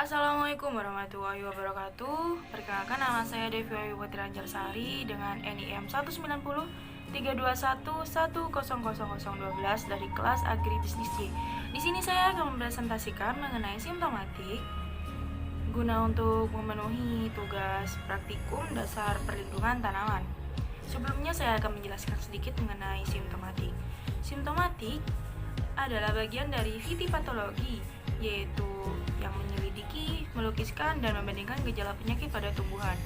Assalamualaikum warahmatullahi wabarakatuh. Perkenalkan, nama saya Devi Ayu Putri Anjarsari dengan NIM 190 321 1000012 dari kelas Agribisnis C. Di sini saya akan mempresentasikan mengenai simptomatik guna untuk memenuhi tugas praktikum dasar perlindungan tanaman. Sebelumnya saya akan menjelaskan sedikit mengenai simptomatik. Simptomatik adalah bagian dari fitopatologi, yaitu yang menyelidiki, melukiskan, dan membandingkan gejala penyakit pada tumbuhan.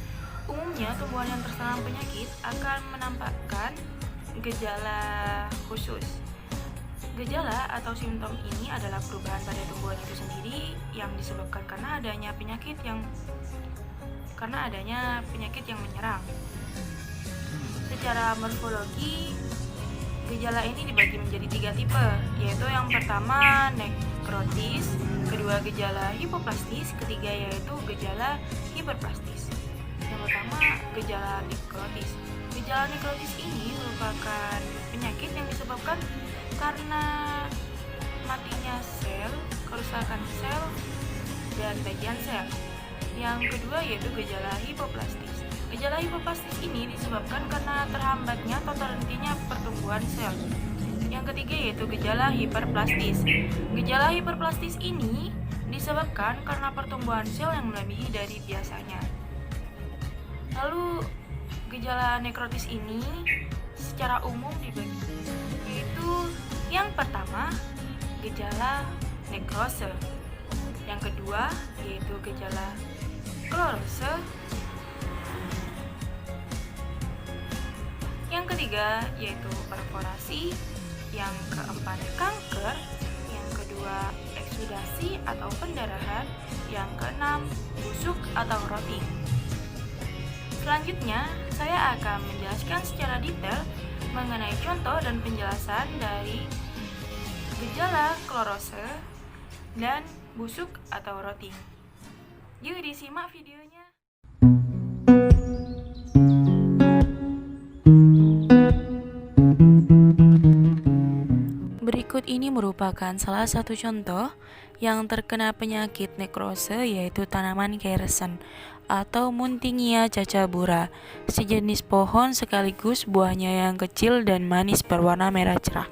Umumnya, tumbuhan yang terserang penyakit akan menampakkan gejala khusus. Gejala atau simptom ini adalah perubahan pada tumbuhan itu sendiri yang disebabkan karena adanya penyakit yang menyerang. Secara morfologi, gejala ini dibagi menjadi 3 tipe, yaitu yang pertama nekrotis, kedua gejala hipoplastis, ketiga yaitu gejala hiperplastis. Yang pertama, gejala nekrotis. Gejala nekrotis ini merupakan penyakit yang disebabkan karena matinya sel, kerusakan sel, dan bagian sel. Yang kedua yaitu gejala hipoplastis. Gejala hipoplastis ini disebabkan karena terhambatnya atau terhentinya pertumbuhan sel. Yang ketiga yaitu gejala hiperplastis. Gejala hiperplastis ini disebabkan karena pertumbuhan sel yang melebihi dari biasanya. Lalu gejala nekrotis ini secara umum dibagi, yaitu yang pertama gejala nekrose, yang kedua yaitu gejala klorose, yang ketiga yaitu perforasi, yang keempat kanker, yang kedua eksudasi atau pendarahan, yang keenam busuk atau rotting. Selanjutnya, saya akan menjelaskan secara detail mengenai contoh dan penjelasan dari gejala klorose dan busuk atau rotting. Yuk disimak videonya. Berikut ini merupakan salah satu contoh yang terkena penyakit nekrose, yaitu tanaman kersen atau Muntingia cacabura, sejenis pohon sekaligus buahnya yang kecil dan manis berwarna merah cerah.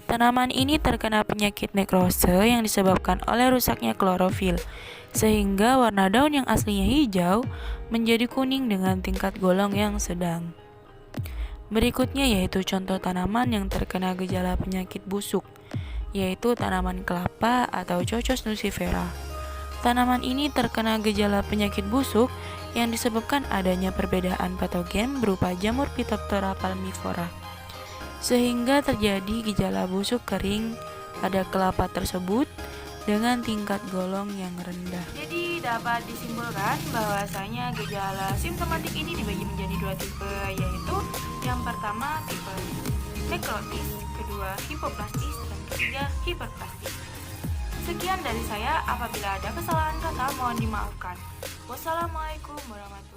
Tanaman ini terkena penyakit nekrose yang disebabkan oleh rusaknya klorofil, sehingga warna daun yang aslinya hijau menjadi kuning dengan tingkat golong yang sedang. Berikutnya yaitu contoh tanaman yang terkena gejala penyakit busuk, yaitu tanaman kelapa atau Cocos nucifera. Tanaman ini terkena gejala penyakit busuk yang disebabkan adanya perbedaan patogen berupa jamur Phytophthora palmivora, sehingga terjadi gejala busuk kering pada kelapa tersebut dengan tingkat golong yang rendah. Jadi dapat disimpulkan bahwasanya gejala simptomatik ini dibagi menjadi 2 tipe, yaitu yang pertama tipe nekrotis, kedua hipoplastis, dan ketiga hiperplastis. Sekian dari saya, apabila ada kesalahan kata mohon dimaafkan. Wassalamualaikum warahmatullahi wabarakatuh.